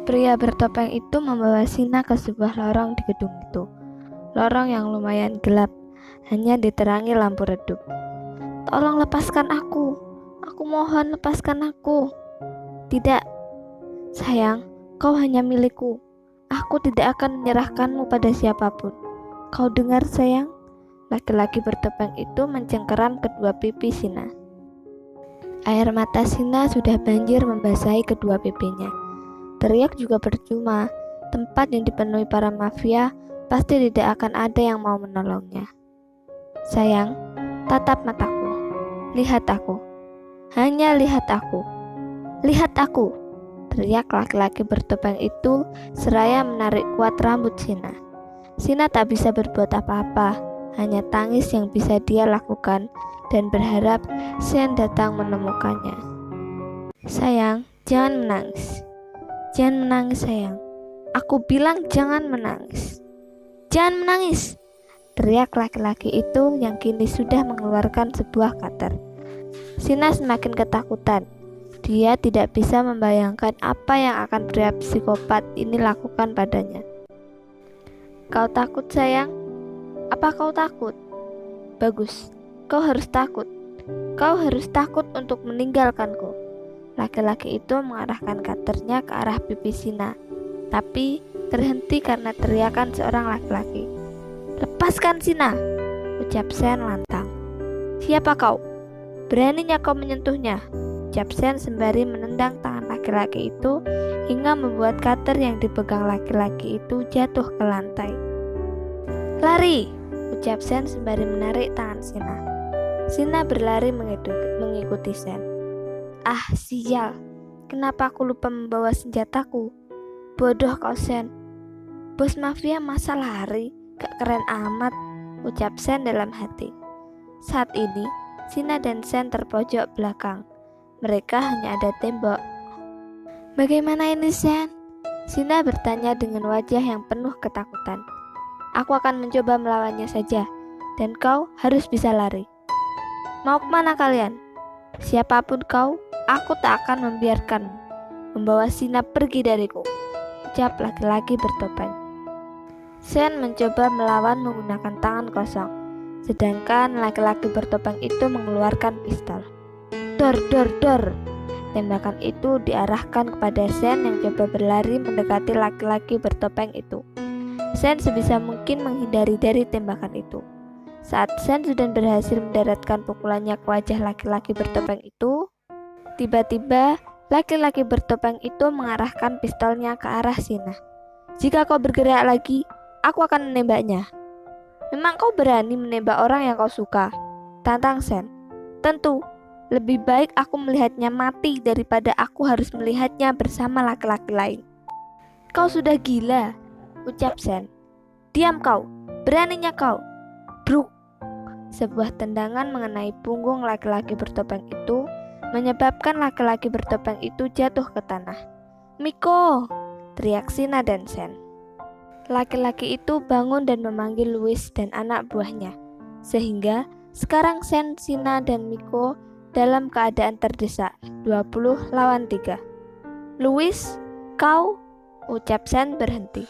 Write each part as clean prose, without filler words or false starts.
Pria bertopeng itu membawa Sina ke sebuah lorong di gedung itu. Lorong yang lumayan gelap, hanya diterangi lampu redup. "Tolong lepaskan aku. Aku mohon lepaskan aku." "Tidak, sayang, kau hanya milikku. Aku tidak akan menyerahkanmu pada siapapun. Kau dengar, sayang?" Laki-laki bertopeng itu mencengkeram kedua pipi Sina. Air mata Sina sudah banjir membasahi kedua pipinya. Teriak juga percuma. Tempat yang dipenuhi para mafia pasti tidak akan ada yang mau menolongnya. "Sayang, tatap mataku. Lihat aku. Hanya lihat aku. Lihat aku!" teriak laki-laki bertopeng itu seraya menarik kuat rambut Sina. Sina tak bisa berbuat apa-apa, hanya tangis yang bisa dia lakukan dan berharap Sen datang menemukannya. "Sayang, jangan menangis. Jangan menangis, sayang. Aku bilang jangan menangis. Jangan menangis!" teriak laki-laki itu yang kini sudah mengeluarkan sebuah cutter. Sina semakin ketakutan. Dia tidak bisa membayangkan apa yang akan pria psikopat ini lakukan padanya. "Kau takut, sayang? Apa kau takut? Bagus, kau harus takut. Kau harus takut untuk meninggalkanku." Laki-laki itu mengarahkan cutternya ke arah pipi Sina, tapi terhenti karena teriakan seorang laki-laki. "Lepaskan Sina!" ucap Sen lantang. "Siapa kau? Beraninya kau menyentuhnya?" ucap Sen sembari menendang tangan laki-laki itu hingga membuat cutter yang dipegang laki-laki itu jatuh ke lantai. "Lari!" ucap Sen sembari menarik tangan Sina. Sina berlari mengikuti Sen. "Ah, sial! Kenapa aku lupa membawa senjataku? Bodoh kau, Sen. Bos mafia masa lari? Gak keren amat," ucap Sen dalam hati. Saat ini, Sina dan Sen terpojok belakang. Mereka hanya ada tembok. "Bagaimana ini, Sen?" Sina bertanya dengan wajah yang penuh ketakutan. "Aku akan mencoba melawannya saja, dan kau harus bisa lari." "Mau kemana kalian? Siapapun kau, aku tak akan membiarkanmu membawa Sina pergi dariku," ucap laki-laki bertopeng. Sen mencoba melawan menggunakan tangan kosong, sedangkan laki-laki bertopeng itu mengeluarkan pistol. "Dor, dor, dor!" Tembakan itu diarahkan kepada Sen yang coba berlari mendekati laki-laki bertopeng itu. Sen sebisa mungkin menghindari dari tembakan itu. Saat Sen sudah berhasil mendaratkan pukulannya ke wajah laki-laki bertopeng itu, tiba-tiba laki-laki bertopeng itu mengarahkan pistolnya ke arah Sina. "Jika kau bergerak lagi, aku akan menembaknya." "Memang kau berani menembak orang yang kau suka?" tantang Sen. "Tentu. Lebih baik aku melihatnya mati daripada aku harus melihatnya bersama laki-laki lain." "Kau sudah gila," ucap Sen. "Diam kau, beraninya kau." Bruk! Sebuah tendangan mengenai punggung laki-laki bertopeng itu menyebabkan laki-laki bertopeng itu jatuh ke tanah. "Miko!" teriak Sina dan Sen. Laki-laki itu bangun dan memanggil Louis dan anak buahnya, sehingga sekarang Sen, Sina, dan Miko dalam keadaan terdesak 20 lawan 3. "Louis, kau?" ucap Sen berhenti.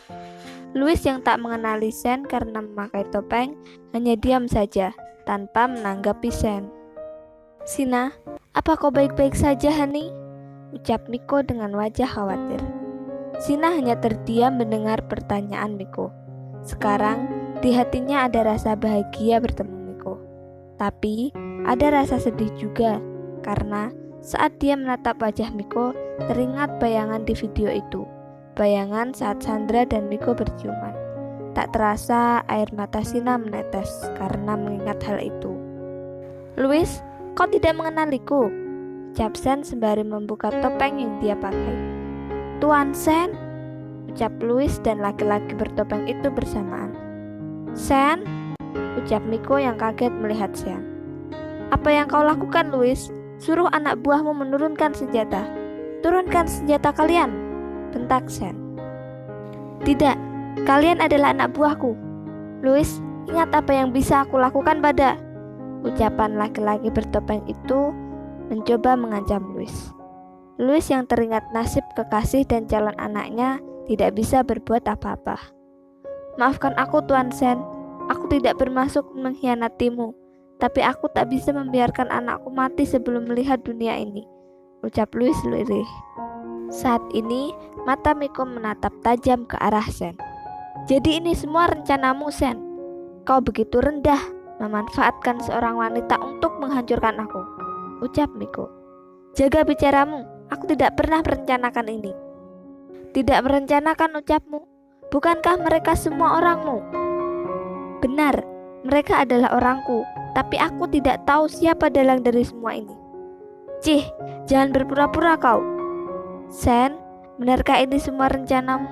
Louis yang tak mengenali Sen karena memakai topeng hanya diam saja tanpa menanggapi Sen. "Sina, apa kau baik-baik saja, Hani?" ucap Miko dengan wajah khawatir. Sina hanya terdiam mendengar pertanyaan Miko. Sekarang di hatinya ada rasa bahagia bertemu Miko, tapi ada rasa sedih juga karena saat dia menatap wajah Miko, teringat bayangan di video itu. Bayangan saat Sandra dan Miko berciuman. Tak terasa air mata Sina menetes karena mengingat hal itu. "Louis, kau tidak mengenaliku?" ucap Sen sembari membuka topeng yang dia pakai. "Tuan Sen?" ucap Louis dan laki-laki bertopeng itu bersamaan. "Sen?" ucap Miko yang kaget melihat Sen. "Apa yang kau lakukan, Louis? Suruh anak buahmu menurunkan senjata." "Turunkan senjata kalian!" bentak Sen. "Tidak, kalian adalah anak buahku. Louis, ingat apa yang bisa aku lakukan pada..." Ucapan laki-laki bertopeng itu mencoba mengancam Louis. Louis yang teringat nasib kekasih dan calon anaknya tidak bisa berbuat apa-apa. Maafkan aku, Tuan Sen. Aku tidak bermaksud mengkhianatimu, tapi aku tak bisa membiarkan anakku mati sebelum melihat dunia ini, ucap Louis lirih. Saat ini, mata Miko menatap tajam ke arah Sen. Jadi ini semua rencanamu, Sen? Kau begitu rendah memanfaatkan seorang wanita untuk menghancurkan aku, ucap Miko. Jaga bicaramu, aku tidak pernah merencanakan ini. Tidak merencanakan, ucapmu. Bukankah mereka semua orangmu? Benar, mereka adalah orangku, tapi aku tidak tahu siapa dalang dari semua ini. Cih, jangan berpura-pura kau. Sen, benarkah ini semua rencanamu?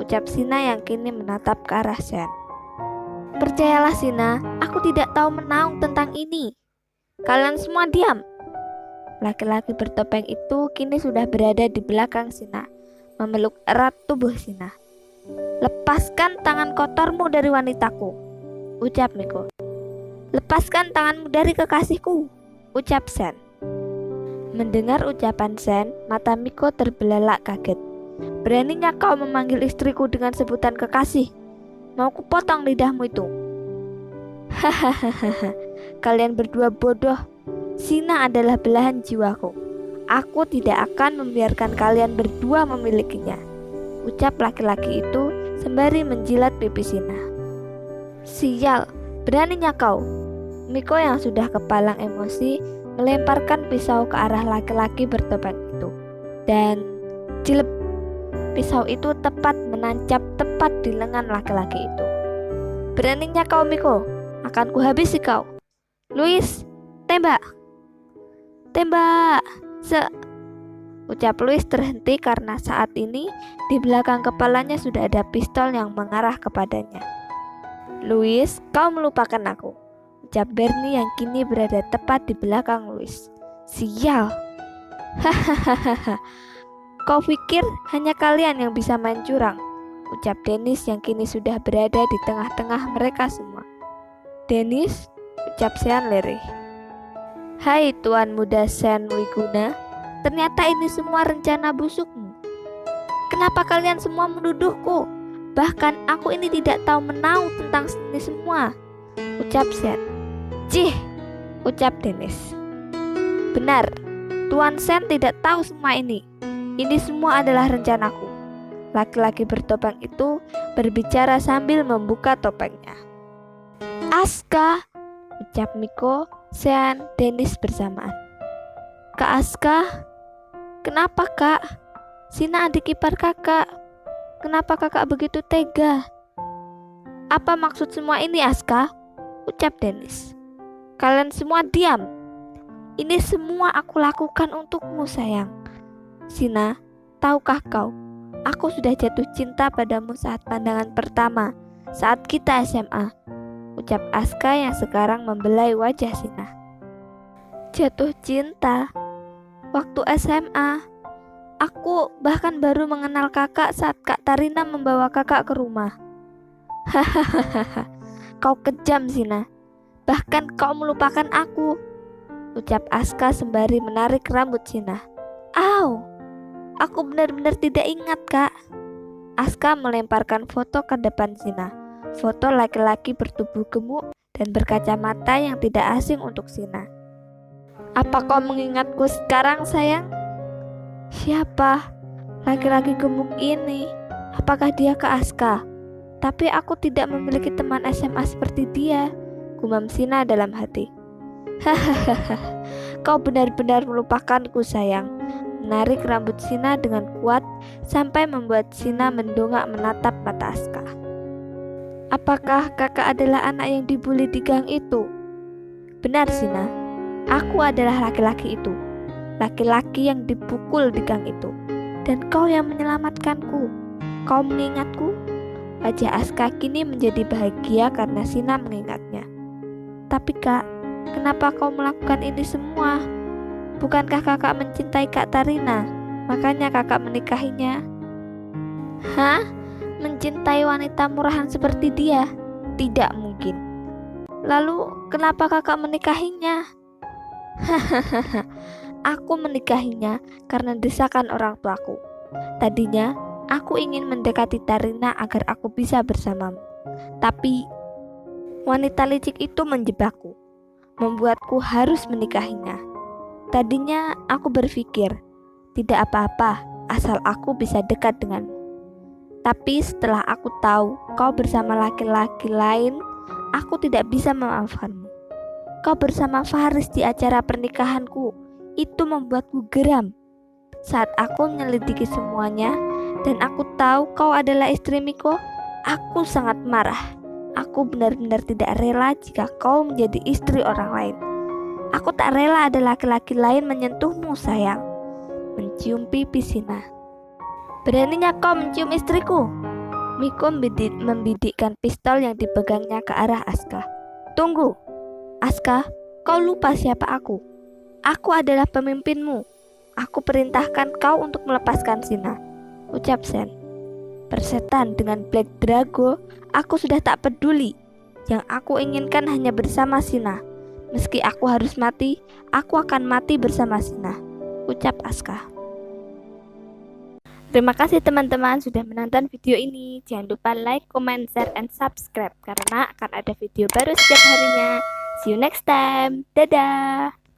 Ucap Sina yang kini menatap ke arah Sen. Percayalah Sina, aku tidak tahu menaung tentang ini. Kalian semua diam. Laki-laki bertopeng itu kini sudah berada di belakang Sina, memeluk erat tubuh Sina. Lepaskan tangan kotormu dari wanitaku, ucap Miko. Lepaskan tanganmu dari kekasihku, ucap Sen. Mendengar ucapan Sen, mata Miko terbelalak kaget. Beraninya kau memanggil istriku dengan sebutan kekasih? Mau kupotong lidahmu itu. Hahaha, kalian berdua bodoh. Sina adalah belahan jiwaku. Aku tidak akan membiarkan kalian berdua memilikinya, ucap laki-laki itu sembari menjilat pipi Sina. Sial, beraninya kau. Miko yang sudah kepalang emosi melemparkan pisau ke arah laki-laki bertopeng itu. Dan cilep, pisau itu tepat menancap tepat di lengan laki-laki itu. Beraninya kau, Miko, akan kuhabisi kau. Louis, tembak. Tembak. Ucap Louis terhenti karena saat ini di belakang kepalanya sudah ada pistol yang mengarah kepadanya. Louis, kau melupakan aku, ucap Bernie yang kini berada tepat di belakang Louis. Sial. Hahaha. Kau pikir hanya kalian yang bisa main curang, ucap Dennis yang kini sudah berada di tengah-tengah mereka semua. Dennis, ucap Sean lirih. Hai Tuan Muda Sen Wiguna, ternyata ini semua rencana busukmu. Kenapa kalian semua menuduhku? Bahkan aku ini tidak tahu menaung tentang ini semua, ucap Sen. Cih, ucap Dennis. Benar, Tuan Sen tidak tahu semua ini. Ini semua adalah rencanaku. Laki-laki bertopeng itu berbicara sambil membuka topengnya. Aska, ucap Miko, Sean, Dennis bersamaan. Kak Aska, kenapa kak? Sina adik ipar kakak. Kenapa kakak begitu tega? Apa maksud semua ini, Aska? Ucap Dennis. Kalian semua diam. Ini semua aku lakukan untukmu, sayang. Sina, tahukah kau? Aku sudah jatuh cinta padamu saat pandangan pertama, saat kita SMA. Ucap Aska yang sekarang membelai wajah Sina. Jatuh cinta? Waktu SMA? Aku bahkan baru mengenal kakak saat Kak Tarina membawa kakak ke rumah. Hahaha, kau kejam Sina. Bahkan kau melupakan aku, ucap Aska sembari menarik rambut Sina. Au, aku benar-benar tidak ingat kak. Aska melemparkan foto ke depan Sina. Foto laki-laki bertubuh gemuk dan berkacamata yang tidak asing untuk Sina. Apa kau mengingatku sekarang, sayang? Siapa? Laki-laki gemuk ini. Apakah dia Kak Aska? Tapi aku tidak memiliki teman SMA seperti dia, gumam Sina dalam hati. Hahaha, kau benar-benar melupakanku, sayang. Menarik rambut Sina dengan kuat sampai membuat Sina mendongak menatap mata Aska. Apakah kakak adalah anak yang dibully di gang itu? Benar Sina, aku adalah laki-laki itu. Laki-laki yang dipukul di gang itu. Dan kau yang menyelamatkanku. Kau mengingatku? Wajah Aska kini menjadi bahagia karena Sina mengingatnya. Tapi kak, kenapa kau melakukan ini semua? Bukankah kakak mencintai Kak Tarina? Makanya kakak menikahinya. Hah? Mencintai wanita murahan seperti dia? Tidak mungkin. Lalu kenapa kakak menikahinya? Hahaha, Aku menikahinya karena desakan orang tuaku. Tadinya, aku ingin mendekati Tarina agar aku bisa bersamamu. Tapi, wanita licik itu menjebakku, membuatku harus menikahinya. Tadinya, aku berpikir, tidak apa-apa asal aku bisa dekat denganmu. Tapi setelah aku tahu kau bersama laki-laki lain, aku tidak bisa memaafkanmu. Kau bersama Faris di acara pernikahanku, itu membuatku geram. Saat aku menyelidiki semuanya dan aku tahu kau adalah istri Miko, aku sangat marah. Aku benar-benar tidak rela jika kau menjadi istri orang lain. Aku tak rela ada laki-laki lain menyentuhmu, sayang. Mencium pipi Sina. Beraninya kau mencium istriku? Miko membidikkan pistol yang dipegangnya ke arah Aska. Tunggu, Aska, kau lupa siapa aku? Aku adalah pemimpinmu. Aku perintahkan kau untuk melepaskan Sina. Ucap Sen. Persetan dengan Black Drago, aku sudah tak peduli. Yang aku inginkan hanya bersama Sina. Meski aku harus mati, aku akan mati bersama Sina. Ucap Aska. Terima kasih teman-teman sudah menonton video ini. Jangan lupa like, comment, share, and subscribe karena akan ada video baru setiap harinya. See you next time. Dadah.